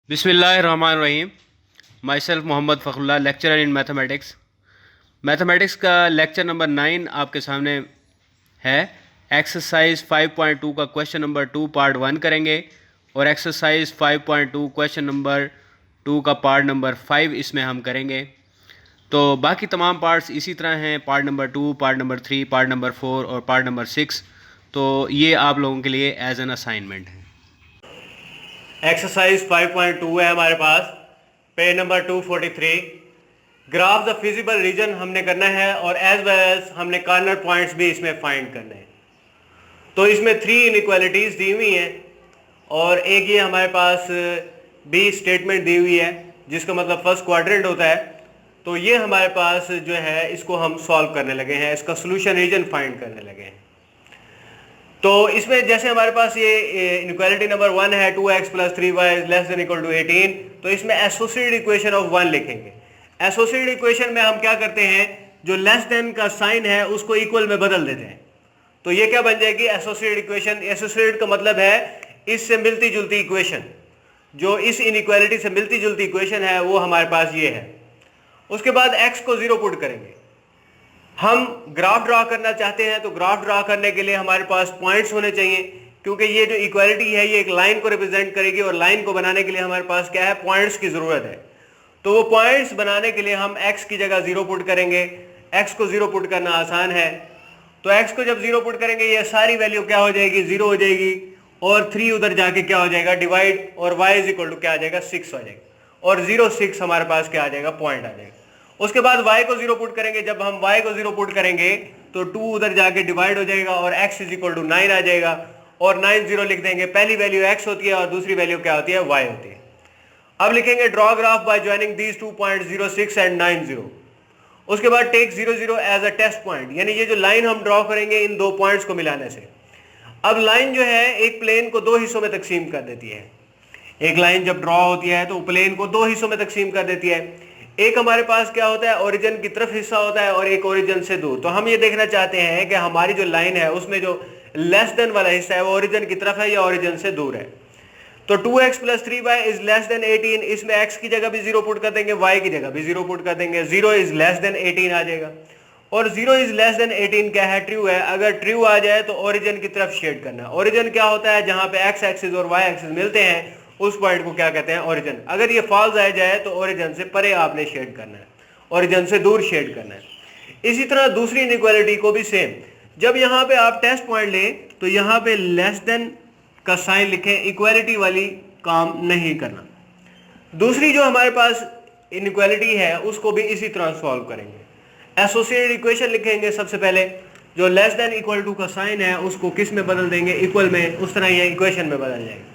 बिस्मिल्लाहिर्रहमानिर्रहीम। Myself Mohammad Fakhrullah, lecturer in mathematics. Mathematics का lecture number 9 आपके सामने है। एक्सरसाइज 5.2 का क्वेश्चन नंबर 2 पार्ट 1 करेंगे और एक्सरसाइज 5.2 क्वेश्चन नंबर 2 का पार्ट नंबर 5 इसमें हम करेंगे। तो बाकी तमाम पार्ट्स इसी तरह हैं, part number 2, part number 3, part number 4 और पार्ट नंबर 6। तो ये आप लोगों के लिए एज एन असाइनमेंट है। एक्सरसाइज 5.2 है हमारे पास, page number 243। Graph the feasible region हमने करना है और एज वेल एज हमने कॉर्नर पॉइंट्स भी इसमें फाइंड करने हैं। तो इसमें 3 इनइक्वालिटीज दी हुई हैं और एक ये हमारे पास बी स्टेटमेंट दी हुई है जिसका मतलब फर्स्ट क्वाड्रेंट होता है। तो ये हमारे पास जो है इसको हम सॉल्व करने लगे हैं, इसका सोल्यूशन रीजन फाइंड करने लगे हैं। तो इसमें जैसे हमारे पास ये इनइक्वालिटी नंबर 1 है 2x + 3y is less than equal to 18, तो इसमें एसोसिएटेड इक्वेशन ऑफ 1 लिखेंगे। एसोसिएटेड इक्वेशन में हम क्या करते हैं, जो लेस देन का साइन है उसको इक्वल में बदल देते हैं। तो ये क्या बन जाएगी एसोसिएटेड इक्वेशन। एसोसिएटेड का मतलब है इससे मिलती जुलती इक्वेशन, जो इस इनइक्वालिटी से मिलती जुलती इक्वेशन है वो हमारे पास ये है। उसके बाद x को 0 पुट करेंगे। हम ग्राफ ड्रा करना चाहते हैं तो ग्राफ ड्रा करने के लिए हमारे पास पॉइंट्स होने चाहिए, क्योंकि ये जो इक्वालिटी है ये एक लाइन को रिप्रेजेंट करेगी और लाइन को बनाने के लिए हमारे पास क्या है, पॉइंट्स की जरूरत है। तो वो पॉइंट्स बनाने के लिए हम x की जगह 0 पुट करेंगे। x को 0 पुट करना आसान है, तो x को जब 0 पुट करेंगे ये सारी वैल्यू क्या हो जाएगी, 0 हो जाएगी और 3 उधर जाके क्या हो जाएगा, डिवाइड, और y इज इक्वल टू क्या आ जाएगा, 6 हो जाएगा और 0 6 हमारे पास क्या आ जाएगा, पॉइंट आ जाएगा। उसके बाद y को 0 पुट करेंगे। जब हम y को 0 पुट करेंगे तो 2 उधर जाके डिवाइड हो जाएगा और x इज इक्वल टू 9 आ जाएगा और 9 0 लिख देंगे। पहली वैल्यू x होती है और दूसरी वैल्यू क्या होती है, y होती है। अब लिखेंगे draw graph by joining these 2 point 06 and 90। उसके बाद take 0 0 as a test point, यानी ये जो लाइन हम ड्रॉ करेंगे इन दो पॉइंट्स को मिलाने से। अब लाइन जो है एक प्लेन को 2 हिस्सों में तकसीम कर देती है। एक लाइन जब ड्रॉ होती है तो प्लेन को 2 हिस्सों में तकसीम कर देती है। एक हमारे पास क्या होता है, ओरिजिन की तरफ हिस्सा होता है और एक ओरिजिन से दूर। तो हम ये देखना चाहते हैं कि हमारी जो लाइन है उसमें जो लेस देन वाला हिस्सा है वो ओरिजिन की तरफ है या ओरिजिन से दूर है। तो 2x + 3y is less then 18, इसमें x की जगह भी 0 पुट कर देंगे, y की जगह भी 0 पुट कर देंगे। 0 इज लेस देन 18 आ जाएगा और 0 इज लेस देन 18 क्या है, ट्रू है। अगर ट्रू आ जाए तो ओरिजिन की तरफ शेड करना। ओरिजिन क्या होता है, जहां पे x एक्सिस और y एक्सिस मिलते हैं उस पॉइंट को क्या कहते हैं, ओरिजिन। अगर ये फॉल्स आ जाए तो ओरिजिन से परे आपने शेड करना है, ओरिजिन से दूर शेड करना है। इसी तरह दूसरी इनइक्वालिटी को भी सेम, जब यहाँ पे आप टेस्ट पॉइंट लें तो यहाँ पे लेस देन का साइन लिखें, इक्वालिटी वाली काम नहीं करना। दूसरी जो हमारे पास इनइक्वालिटी है उसको भी इसी तरह सॉल्व करेंगे। एसोसिएटेड इक्वेशन लिखेंगे। सबसे पहले जो लेस देन इक्वल टू का साइन है उसको किस में बदल देंगे, इक्वल में, उस तरह ये इक्वेशन में बदल जाएगा।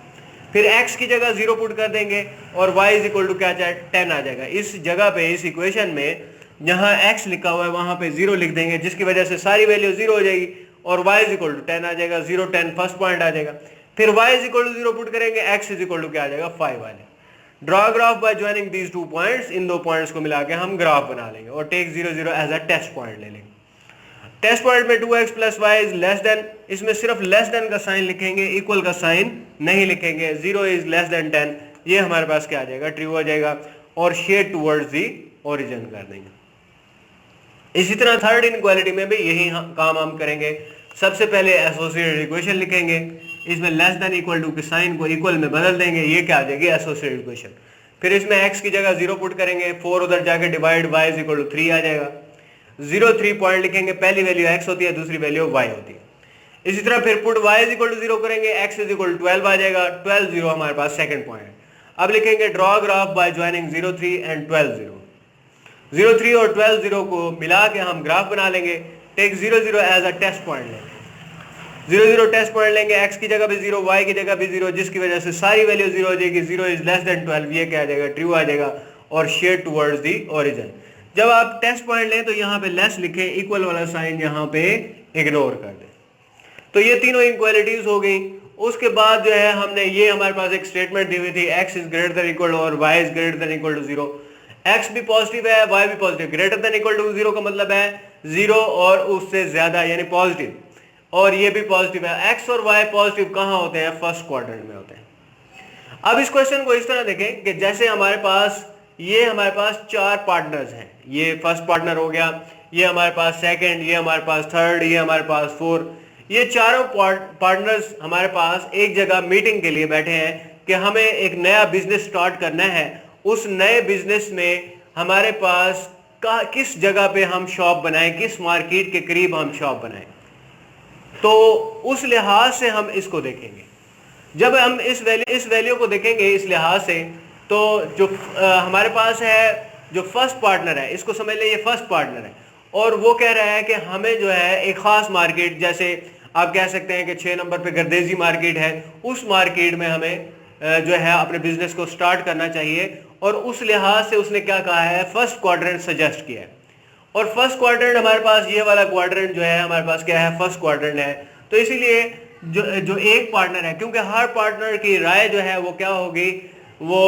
फिर x की जगह 0 पुट कर देंगे और y इज इक्वल टू क्या 10 आ जाएगा। इस जगह पे इस इक्वेशन में जहां x लिखा हुआ है वहां पे 0 लिख देंगे, जिसकी वजह से सारी वैल्यू 0 हो जाएगी और y इज इक्वल टू 10 आ जाएगा। 0 10 फर्स्ट पॉइंट आ जाएगा। फिर y is equal to 0 put करेंगे, x इज इक्वल टू क्या आ जाएगा, 5 आ जाएगा। Draw graph by joining these 2 points, इन दो पॉइंट्स को मिला के हम ग्राफ बना लेंगे और take 0 0 as a test point ले लेंगे। टेस्ट पॉइंट में 2x + y is less then, इसमें सिर्फ लेस देन का साइन लिखेंगे, इक्वल का साइन नहीं लिखेंगे। 0 इज लेस देन 10, ये हमारे पास क्या आ जाएगा, ट्रू हो जाएगा और शेड टुवर्ड्स दी ओरिजिन कर देंगे। इसी तरह थर्ड इनइक्वालिटी में भी यही काम हम करेंगे। सबसे पहले एसोसिएटेड इक्वेशन लिखेंगे, इसमें लेस देन इक्वल टू के साइन को इक्वल में बदल देंगे, ये क्या आ जाएगी, एसोसिएटेड इक्वेशन। फिर इसमें x की जगह 0 पुट करेंगे, 4 उधर जाके divide, y is equal to 3 आ जाएगा। 0 3 पॉइंट लिखेंगे, पहली वैल्यू x होती है, दूसरी वैल्यू y होती है। इसी तरह फिर put y is equal to 0 करेंगे, x इज इक्वल टू 12 आ जाएगा। 12 0 हमारे पास सेकंड पॉइंट। अब लिखेंगे draw graph by joining 0 3 and 12 0। 0 3 और 12 0 को मिला के हम ग्राफ बना लेंगे। Take 0 0 as a test point लेंगे। 0 0 टेस्ट पॉइंट लेंगे, x की जगह भी 0, y की जगह भी 0, जिसकी वजह से सारी वैल्यू 0 हो जाएगी। 0 इज लेस देन 12, ये क्या आ जाएगा, ट्रू आ जाएगा और शेड टुवर्ड्स दी ओरिजिन। जब आप टेस्ट पॉइंट लें तो यहाँ पे लेस लिखें, इक्वल वाला साइन यहाँ पे इग्नोर कर दें। तो ये तीनों इनक्वालिटीज हो गई। उसके बाद जो है हमने ये हमारे पास एक स्टेटमेंट दी हुई थी, x is greater than equal और y is greater than equal to 0। x भी पॉजिटिव है, y भी positive. Greater than equal to 0 का मतलब है 0 और उससे ज्यादा, यानी पॉजिटिव, और ये भी पॉजिटिव है। x और y पॉजिटिव कहाँ होते हैं, फर्स्ट क्वाड्रेंट में होते हैं। अब इस क्वेश्चन को इस तरह देखें कि जैसे हमारे पास चार पार्टनर्स हैं, ये फर्स्ट पार्टनर हो गया, ये हमारे पास सेकंड, ये हमारे पास थर्ड, ये हमारे पास फोर्थ। ये चारों पार्टनर्स हमारे पास एक जगह मीटिंग के लिए बैठे हैं कि हमें एक नया बिजनेस स्टार्ट करना है। उस नए बिजनेस में हमारे पास किस जगह पे हम शॉप बनाएं, किस मार्केट के करीब हम शॉप बनाएं। तो उस लिहाज से हम इसको देखेंगे। जब हम इस वैल्यू को देखेंगे इस लिहाज से, तो जो हमारे पास है, जो फर्स्ट पार्टनर है, इसको समझ लें ये फर्स्ट पार्टनर है, और वो कह रहा है कि हमें जो है एक ख़ास मार्केट, जैसे आप कह सकते हैं कि 6 नंबर पे गर्देजी मार्केट है, उस मार्केट में हमें जो है अपने बिजनेस को स्टार्ट करना चाहिए। और उस लिहाज से उसने क्या कहा है, फर्स्ट क्वाड्रेंट सजेस्ट किया है। और फर्स्ट क्वाड्रेंट हमारे पास, ये वाला क्वाड्रेंट जो है हमारे पास क्या है, फर्स्ट क्वाड्रेंट है। तो इसीलिए जो एक पार्टनर है, क्योंकि हर पार्टनर की राय जो है वो क्या होगी, वो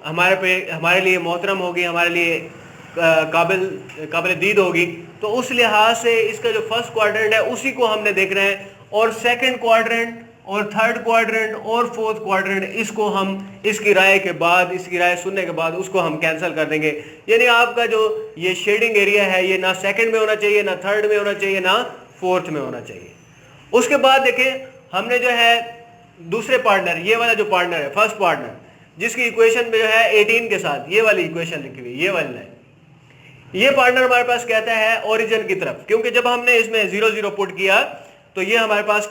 हमारे लिए मोहतरम होगी, हमारे लिए काबिल दीद होगी। तो उस लिहाज से इसका जो फर्स्ट क्वाड्रेंट है उसी को हमने देखना है, और सेकंड क्वाड्रेंट और थर्ड क्वाड्रेंट और फोर्थ क्वाड्रेंट, इसको हम इसकी राय के बाद, इसकी राय सुनने के बाद उसको हम कैंसिल कर देंगे। यानी आपका जो ये शेडिंग एरिया है, ये ना सेकंड में होना चाहिए, ना थर्ड में होना चाहिए, ना फोर्थ में होना चाहिए। उसके बाद देखें, हमने जो है दूसरे पार्टनर, ये वाला जो पार्टनर है, फर्स्ट पार्टनर, जिसकी इक्वेशन में जो है 18 के साथ ये वाली इक्वेशन लिखी हुई, ये वाली लाइन, ये पार्टनर हमारे पास कहता है ओरिजिन की तरफ, क्योंकि जब हमने इसमें 0 0 पुट किया तो ये हमारे पास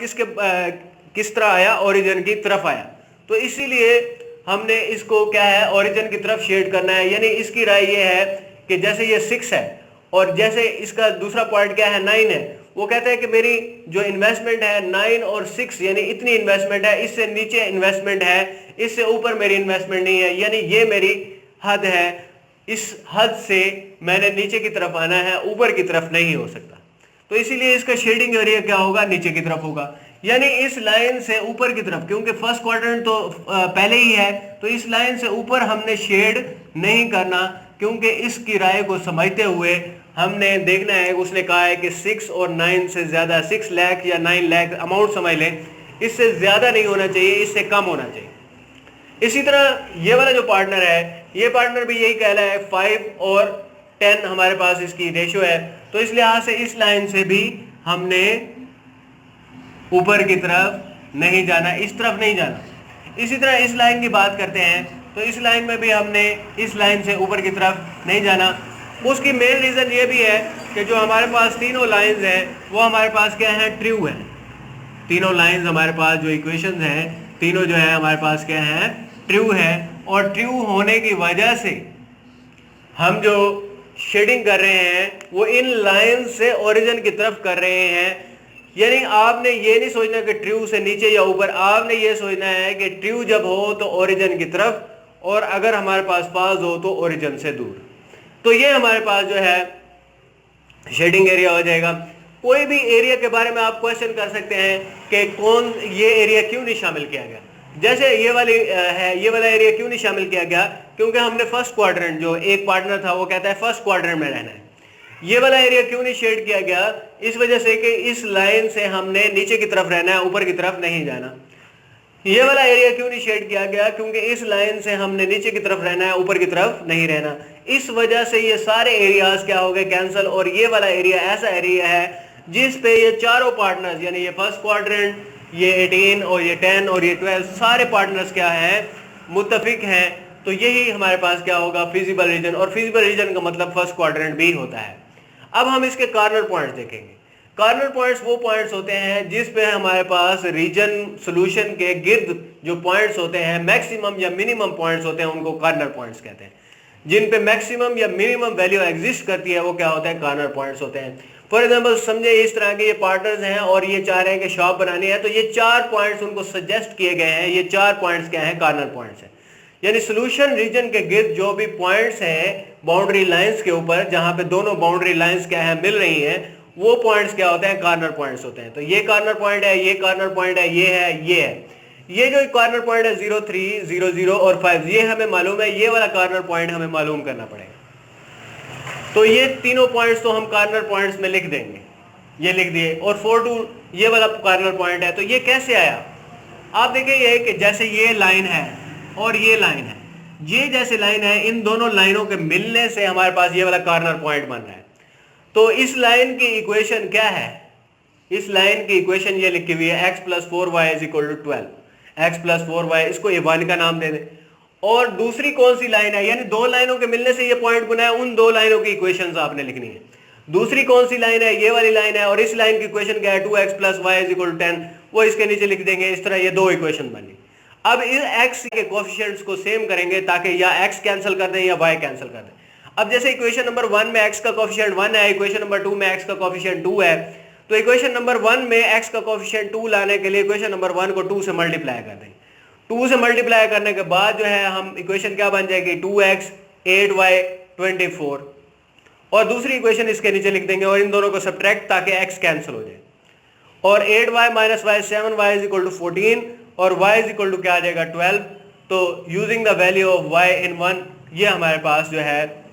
किस तरह आया, ओरिजिन की तरफ आया। तो इसीलिए हमने इसको क्या है, ओरिजिन की तरफ शेड करना है। यानी इसकी राय ये है कि जैसे ये 6 है और जैसे इसका दूसरा पॉइंट क्या है, 9 है, वो कहता है कि मेरी जो इन्वेस्टमेंट है 9 और 6, यानी इतनी इन्वेस्टमेंट है, इससे नीचे इन्वेस्टमेंट है, इससे ऊपर मेरी इन्वेस्टमेंट नहीं है, यानी ये मेरी हद है, इस हद से मैंने नीचे की तरफ आना है, ऊपर की तरफ नहीं हो सकता। तो इसीलिए इसका शेडिंग एरिया क्या होगा, नीचे की तरफ होगा, यानी इस लाइन से ऊपर की तरफ, क्योंकि फर्स्ट क्वाड्रेंट तो पहले ही है, तो इस लाइन से ऊपर हमने शेड नहीं करना, क्योंकि इसकी राय को समझते हुए हमने देखना है। उसने कहा है कि 6 और 9 से ज्यादा, 6 लाख या 9 लाख अमाउंट समझ लें, इससे ज्यादा नहीं होना चाहिए, इससे कम होना चाहिए। इसी तरह ये वाला जो पार्टनर है, ये पार्टनर भी यही कह रहा है, 5 और 10 हमारे पास इसकी रेशियो है। तो इस लिहाज से इस लाइन से भी हमने ऊपर की तरफ नहीं जाना, इस तरफ नहीं जाना। इसी तरह इस लाइन की बात करते हैं, तो इस लाइन में भी हमने इस लाइन से ऊपर की तरफ नहीं जाना। उसकी मेन रीज़न ये भी है कि जो हमारे पास तीनों लाइंस हैं वो हमारे पास क्या है, ट्रू है। तीनों लाइंस हमारे पास जो इक्वेशंस हैं, तीनों जो है हमारे पास क्या है, ट्रू है। और ट्रू होने की वजह से हम जो शेडिंग कर रहे हैं वो इन लाइन से ओरिजिन की तरफ कर रहे हैं। यानी आपने ये नहीं सोचना कि ट्रू से नीचे या ऊपर, आपने ये सोचना है कि ट्रू जब हो तो ओरिजिन की तरफ, और अगर हमारे पास पास हो तो ओरिजिन से दूर। तो ये हमारे पास जो है शेडिंग एरिया हो जाएगा। कोई भी एरिया के बारे में आप क्वेश्चन कर सकते हैं कि कौन, ये एरिया क्यों नहीं शामिल किया गया। जैसे ये वाला एरिया क्यों नहीं शामिल किया गया, क्योंकि हमने फर्स्ट क्वाड्रेंट, जो एक पार्टनर था वो कहता है फर्स्ट क्वाड्रेंट में रहना है। ये वाला एरिया क्यों नहीं शेड किया गया, इस वजह से कि इस लाइन से हमने नीचे की तरफ रहना है, ऊपर की तरफ नहीं जाना। ये वाला एरिया क्यों नहीं शेड किया गया, क्योंकि इस लाइन से हमने नीचे की तरफ रहना है, ऊपर की तरफ नहीं रहना। इस वजह से ये सारे एरियाज क्या हो गए, कैंसल। और ये वाला एरिया ऐसा एरिया है जिस पे ये चारों पार्टनर्स, यानी ये फर्स्ट क्वाड्रेंट, ये 18 और ये 10 और ये 12, सारे पार्टनर्स क्या हैं, मुत्तफिक हैं। तो यही हमारे पास क्या होगा, फिजिबल रीजन। और फिजिबल रीजन का मतलब फर्स्ट क्वाड्रेंट भी होता है। अब हम इसके कार्नर पॉइंट्स देखेंगे। कार्नर पॉइंट्स वो पॉइंट्स होते हैं जिस पे हमारे पास रीजन सॉल्यूशन के गिर्द जो पॉइंट्स होते हैं, मैक्सिमम या मिनिमम पॉइंट्स होते हैं, उनको कार्नर पॉइंट्स कहते हैं। जिन पे मैक्सिमम या मिनिमम वैल्यू एग्जिस्ट करती है वो क्या होते हैं, कार्नर पॉइंट्स होते हैं। फॉर एग्जांपल समझे इस तरह के ये पार्टनर्स हैं और ये चाह रहे हैं कि शॉप बनानी है, तो ये 4 पॉइंट्स उनको सजेस्ट किए गए हैं। ये 4 पॉइंट्स क्या हैं, कार्नर पॉइंट्स हैं। यानी सॉल्यूशन रीजन के गिर्द जो भी पॉइंट्स हैं बाउंड्री लाइंस के ऊपर, जहां पे दोनों बाउंड्री लाइंस क्या है, मिल रही हैं, वो पॉइंट्स क्या होते हैं, कार्नर पॉइंट्स होते हैं। तो ये कार्नर पॉइंट है, ये कार्नर पॉइंट है, ये है, ये है। ये जो कार्नर पॉइंट है 0, 3, 0, 0 और 5, ये हमें मालूम है। ये वाला कार्नर पॉइंट हमें मालूम करना पड़ेगा। तो ये तीनों पॉइंट्स तो हम कार्नर पॉइंट्स में लिख देंगे, ये लिख दिए। और 4, 2 ये वाला कार्नर पॉइंट है। तो ये कैसे आया, आप देखिए, ये कि जैसे ये लाइन है, और ये लाइन है, ये जैसे लाइन है, इन दोनों लाइनों के मिलने से हमारे पास ये वाला कॉर्नर पॉइंट बन रहा है। तो इस लाइन की इक्वेशन क्या है? इस लाइन की इक्वेशन ये लिखी हुई है x plus 4y is equal to 12, x plus 4y, इसको ये 1 का नाम दे दें। और दूसरी कौन सी लाइन है, यानी दो लाइनों के मिलने से ये पॉइंट बना है, उन दो लाइनों की इक्वेशंस आपने लिखनी है। दूसरी कौन सी लाइन है? ये वाली लाइन है, और इस लाइन की इक्वेशन क्या है? 2x plus y is equal to 10, वो इसके नीचे लिख देंगे। इस तरह ये दो इक्वेशन बनी। अब इस x के कोएफिशिएंट्स को सेम करेंगे ताकि या x कैंसिल कर दें या y कैंसिल कर दें। अब जैसे इक्वेशन नंबर 1 में x का कोएफिशिएंट 1 है, इक्वेशन नंबर 2 में x का कोएफिशिएंट 2 है, तो इक्वेशन नंबर 1 में x का कोएफिशिएंट 2 लाने के लिए इक्वेशन नंबर 1 को 2 से मल्टीप्लाई कर देंगे। 2 से मल्टीप्लाई करने के बाद जो है हम इक्वेशन क्या बन जाएगी? 2x 8y 24, और दूसरी इक्वेशन इसके नीचे लिख देंगे और इन दोनों को सब्ट्रैक्ट ताकि x कैंसिल हो जाए। और 8y minus y 7y is equal to 14 और y इज इक्वल टू क्या आ जाएगा? 12। तो using the value of y इन 1, ये हमारे पास जो है,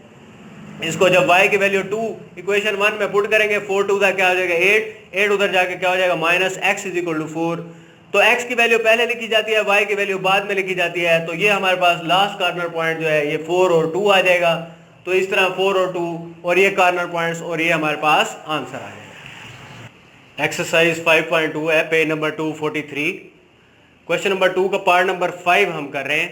इसको जब y की वैल्यू 2 इक्वेशन 1 में पुट करेंगे, 4 2 क्या हो जाएगा? 8 उधर जाके क्या हो जाएगा? Minus x is equal to 4। तो x की वैल्यू पहले लिखी जाती है, y की वैल्यू बाद में लिखी जाती है। तो ये हमारे पास लास्ट कॉर्नर पॉइंट जो है ये 4 और 2 आ जाएगा। तो इस तरह 4 और 2 और ये कॉर्नर पॉइंट्स, और ये हमारे पास आंसर आ जाएगा। एक्सरसाइज 5.2 है, पेज नंबर 243। क्वेश्चन नंबर 2 का पार्ट नंबर 5 हम कर रहे हैं,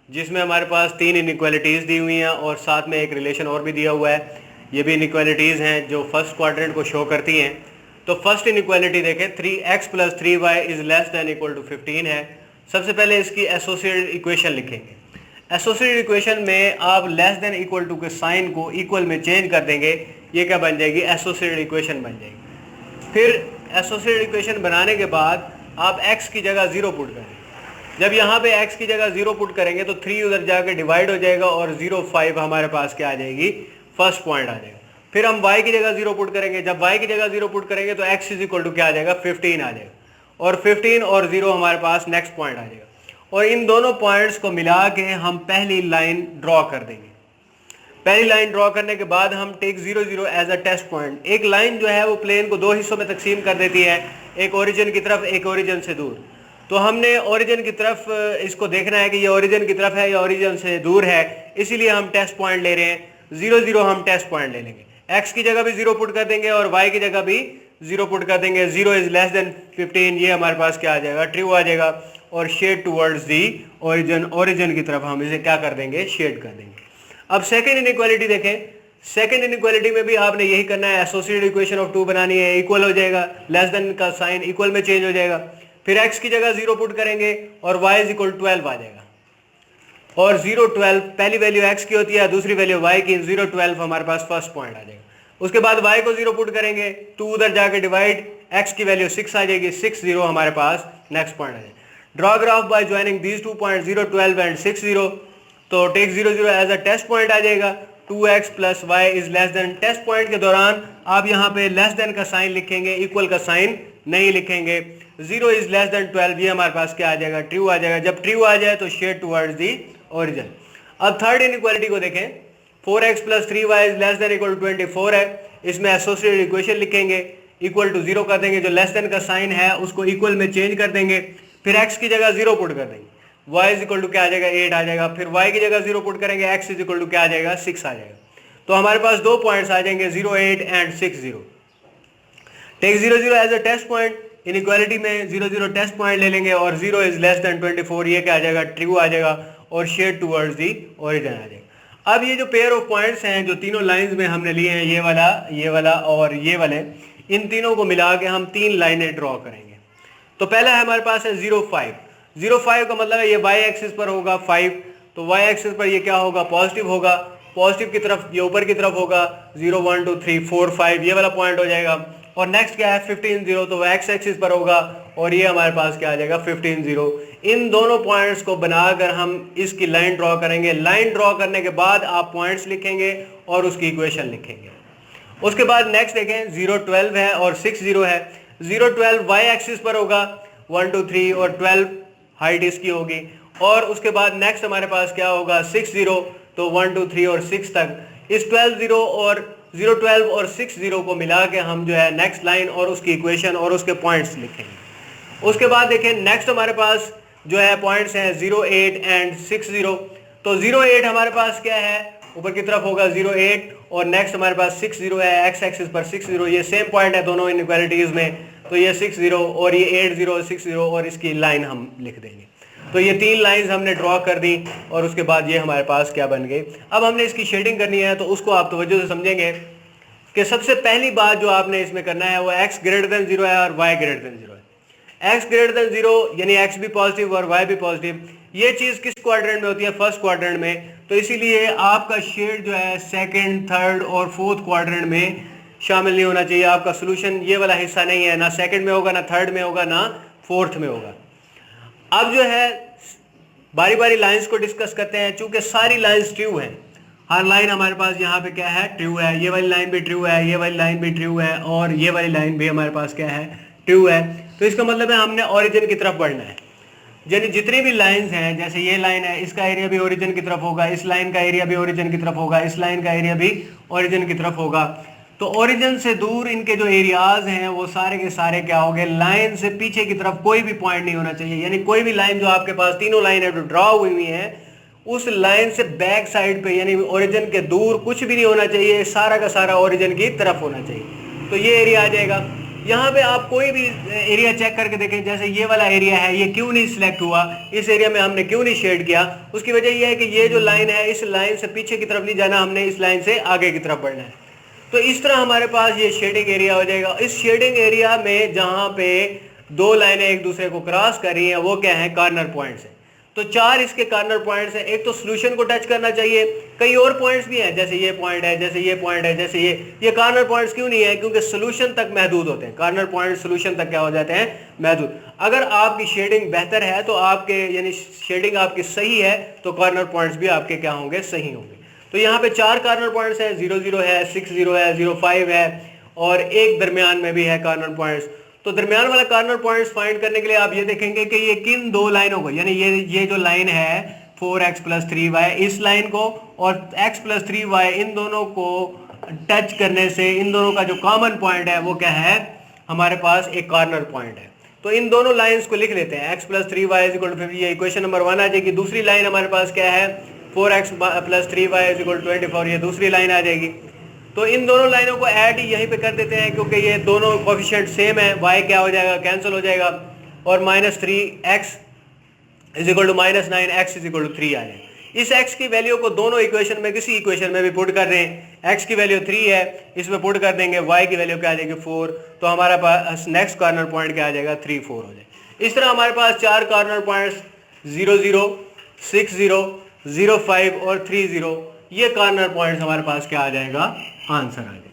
जिसमें हमारे पास 3 इनइक्वालिटीज़ दी हुई हैं और साथ में एक रिलेशन और भी दिया हुआ है। ये भी इनइक्वालिटीज़ हैं जो फर्स्ट क्वाड्रेंट को शो करती हैं। तो फर्स्ट इनइक्वालिटी देखें, 3x plus 3y is less than equal to 15 है। सबसे पहले इसकी एसोसिएटेड इक्वेशन लिखेंगे। एसोसिएटेड इक्वेशन में आप लेस देन इक्वल टू के साइन को इक्वल में चेंज कर देंगे, ये क्या बन जाएगी? एसोसिएटेड इक्वेशन बन जाएगी। फिर एसोसिएटेड इक्वेशन बनाने के बाद आप x की जगह 0 पुट करें। जब यहाँ पे x की जगह 0 पुट करेंगे तो 3 उधर जाके डिवाइड हो जाएगा और 0 5 हमारे पास क्या आ जाएगी? फर्स्ट पॉइंट आ जाएगा। फिर हम y की जगह 0 पुट करेंगे। जब y की जगह 0 पुट करेंगे तो x इज इक्वल टू क्या आ जाएगा? 15 आ जाएगा, और 15 और 0 हमारे पास नेक्स्ट पॉइंट आ जाएगा। और इन दोनों पॉइंट्स को मिला के हम पहली लाइन ड्रॉ कर देंगे। पहली लाइन ड्रॉ करने के बाद हम take 0 0 as a test point. एक लाइन जो है वो प्लेन को दो हिस्सों में तकसीम कर देती है, एक ओरिजिन की तरफ, एक ओरिजिन से दूर। तो हमने ओरिजिन की तरफ इसको देखना है कि ये ओरिजिन की तरफ है या ओरिजिन से दूर है, इसीलिए हम टेस्ट पॉइंट ले रहे हैं। 0 0 हम टेस्ट पॉइंट ले लेंगे। x की जगह भी 0 पुट कर देंगे और y की जगह भी 0 पुट कर देंगे। 0 इज लेस देन 15, ये हमारे पास क्या आ जाएगा? ट्रू आ जाएगा। और shade towards the origin, origin की तरफ हम इसे क्या कर देंगे? शेड कर देंगे। अब सेकंड इनइक्वालिटी देखें। सेकंड इनइक्वालिटी में भी आपने यही करना है, एसोसिएटेड इक्वेशन ऑफ 2 बनानी है। इक्वल हो जाएगा, लेस देन का साइन इक्वल में चेंज हो जाएगा। फिर x की जगह 0 पुट करेंगे और y इज इक्वल 12 आ जाएगा। और 0 12 पहली वैल्यू x की होती है, दूसरी वैल्यू y की। 0 12 हमारे पास फर्स्ट पॉइंट आ जाएगा। उसके बाद y को 0 पुट करेंगे, 2 उधर जाके डिवाइड, x की वैल्यू 6 आ जाएगी। 6 0 हमारे पास नेक्स्ट पॉइंट आ जाएगा। Draw graph by joining these 2 point 0 12 and 6 0। तो take 0 0 as a test point आ जाएगा। 2x plus y is less than. Test point के दौरान आप यहाँ पे लेस देन का साइन लिखेंगे, इक्वल का साइन नहीं लिखेंगे। 0 इज लेस देन 12, ये हमारे पास क्या आ जाएगा? ट्रू आ जाएगा। जब ट्रू आ जाए तो शेड टुवर्ड्स दी ओरिजिन। अब थर्ड इनइक्वालिटी को देखें। 4x plus 3y is less than equal to 24 है। इसमें एसोसिएटेड इक्वेशन लिखेंगे, इक्वल टू 0 कर देंगे, जो लेस देन का साइन है उसको इक्वल में चेंज कर देंगे। फिर x की जगह 0 पुट कर देंगे, y इज इक्वल टू क्या आ जाएगा? 8 आ जाएगा। फिर y की जगह 0 पुट करेंगे, x इज इक्वल टू क्या आ जाएगा? 6 आ जाएगा। तो हमारे पास दो पॉइंट्स आ जाएंगे, 0 8 and 6 0। Take 0 0 as a test point. Inequality में 0 0 टेस्ट पॉइंट ले लेंगे और 0 इज लेस देन 24, ये क्या आ जाएगा? ट्रू आ जाएगा। और शेड टुवर्ड्स दी ओरिजिन आ जाएगा। अब ये जो पेयर ऑफ पॉइंट्स हैं जो तीनों लाइंस में हमने लिए हैं, ये वाला और ये वाले, इन तीनों को मिला के हम 3 लाइनें ड्रॉ करेंगे। तो पहला है हमारे पास है 0 5। 0 5 का मतलब है ये y एक्सिस पर होगा 5, तो y एक्सिस पर ये क्या होगा? पॉजिटिव होगा। पॉजिटिव की तरफ ये ऊपर की तरफ होगा। 0 1 2 3 4 5 ये वाला पॉइंट हो जाएगा। और नेक्स्ट क्या है? 15 0, तो वह x एक्सिस पर होगा और ये हमारे पास क्या आ जाएगा? 15 0। इन दोनों पॉइंट्स को बनाकर हम इसकी लाइन ड्रॉ करेंगे। लाइन ड्रॉ करने के बाद आप पॉइंट्स लिखेंगे और उसकी इक्वेशन लिखेंगे। उसके बाद नेक्स्ट देखें, 0 12 है और 6 0 है। 0 12 y एक्सिस पर होगा, 1 2 3 और 12 हाइट इसकी होगी। और उसके बाद नेक्स्ट हमारे पास क्या होगा? 6 0, तो 1 2 3 और 6 तक। इस 12 0 और 0 12 और 6 0 को मिला के हम जो है नेक्स्ट लाइन और उसकी इक्वेशन और उसके पॉइंट्स लिखेंगे। उसके बाद देखें नेक्स्ट हमारे पास जो है पॉइंट्स हैं 08 एंड 60। तो 08 हमारे पास क्या है, ऊपर की तरफ होगा 08 और नेक्स्ट हमारे पास 60 है, एक्स एक्सिस पर 60, ये सेम पॉइंट है दोनों इनइक्वालिटीज में। तो ये 60 और ये 80 60 और इसकी लाइन हम लिख देंगे। तो ये 3 लाइंस हमने ड्रॉ कर दी और उसके बाद ये हमारे पास क्या बन गई। अब हमने इसकी शेडिंग करनी है, तो उसको आप तवज्जो से समझेंगे कि सबसे पहली बात जो आपने इसमें करना है वो x ग्रेटर देन 0 है और y ग्रेटर देन 0 है। x ग्रेटर देन 0 यानी x भी पॉजिटिव और y भी पॉजिटिव। ये चीज किस क्वाड्रेंट में होती है, फर्स्ट क्वाड्रेंट में। तो इसीलिए आपका शेड जो है सेकंड, थर्ड और फोर्थ क्वाड्रेंट में शामिल नहीं होना चाहिए। आपका सोल्यूशन ये वाला हिस्सा नहीं है, ना सेकंड में होगा, ना थर्ड में होगा, ना फोर्थ में होगा। अब जो है बारी बारी लाइंस को डिस्कस करते हैं। चूंकि सारी लाइंस ट्रू हैं, हर लाइन हमारे पास यहाँ पे क्या है, ट्रू है। ये वाली लाइन भी ट्रू है, ये वाली लाइन भी ट्रू है और ये वाली लाइन भी हमारे पास क्या है, ट्रू है। तो इसका मतलब है हमने ओरिजिन की तरफ बढ़ना है। यानी जितनी भी लाइंस हैं, जैसे ये लाइन है, इसका एरिया भी ओरिजिन की तरफ होगा, इस लाइन का एरिया भी ओरिजिन की तरफ होगा, इस लाइन का एरिया भी ओरिजिन की तरफ होगा। तो ओरिजिन से दूर इनके जो एरियाज हैं वो सारे के सारे क्या हो गए, लाइन से पीछे की तरफ कोई भी पॉइंट नहीं होना चाहिए। यानी कोई भी लाइन जो आपके पास तीनों लाइन है जो ड्रॉ हुई है, उस लाइन से बैक साइड पे यानी ओरिजिन के दूर कुछ भी नहीं होना चाहिए, सारा का सारा ओरिजिन की तरफ होना चाहिए। तो ये एरिया आ जाएगा। यहाँ पे आप कोई भी एरिया चेक करके देखें, जैसे ये वाला एरिया है, ये क्यों नहीं सिलेक्ट हुआ, इस एरिया में हमने क्यों नहीं शेड किया। उसकी वजह यह है कि ये जो लाइन है, इस लाइन से पीछे की तरफ नहीं जाना, हमने इस लाइन से आगे की तरफ बढ़ना है। तो इस तरह हमारे पास ये शेडिंग एरिया हो जाएगा। इस शेडिंग एरिया में जहाँ पे 2 लाइनें एक दूसरे को क्रॉस कर रही हैं वो क्या है, कॉर्नर पॉइंट्स हैं। तो 4 इसके कॉर्नर पॉइंट्स हैं। एक तो सोल्यूशन को टच करना चाहिए, कई और पॉइंट्स भी हैं, जैसे ये पॉइंट है, जैसे ये पॉइंट है, जैसे ये कॉर्नर पॉइंट्स क्यों नहीं है, क्योंकि सोल्यूशन तक महदूद होते हैं। कॉर्नर पॉइंट सोल्यूशन तक क्या हो जाते हैं, महदूद। अगर आपकी शेडिंग बेहतर है तो आपके यानी शेडिंग आपकी सही है तो कॉर्नर पॉइंट्स भी आपके क्या होंगे, सही होंगे। तो यहाँ पे 4 कॉर्नर पॉइंट्स हैं, 00 है, 60 है, 05 है और एक दरमियान में भी है कॉर्नर पॉइंट्स। तो दरमियान वाला कॉर्नर पॉइंट्स फाइंड करने के लिए आप ये देखेंगे कि ये किन 2 लाइनों को, यानी ये जो लाइन है 4x + 3y, इस लाइन को और x + 3y, इन दोनों को टच करने से इन दोनों का जो कॉमन पॉइंट है वो क्या है, हमारे पास एक कॉर्नर पॉइंट है। तो इन दोनों लाइंस को लिख लेते हैं, x + 3y = ये इक्वेशन नंबर 1 आ जाएगी। दूसरी लाइन हमारे पास क्या है, 4x + 3y = 24, ये दूसरी लाइन आ जाएगी। तो इन दोनों लाइनों को ऐड ही यहीं पे कर देते हैं, क्योंकि ये दोनों कोफिशिएंट सेम है। y क्या हो जाएगा, कैंसिल हो जाएगा और -3x = -9x = 3 आ जाएगा। इस x की वैल्यू को दोनों इक्वेशन में किसी इक्वेशन में भी पुट कर दें। x की वैल्यू 3 है, इसमें पुट कर देंगे, y की वैल्यू क्या आ जाएगी 4। तो हमारा पास नेक्स्ट कॉर्नर पॉइंट क्या आ जाएगा, 3 4 हो जाए। इस तरह हमारे पास 4 कॉर्नर पॉइंट्स 00, 60, 05 और 30, ये कॉर्नर पॉइंट्स हमारे पास क्या आ जाएगा, आंसर आ जाएगा।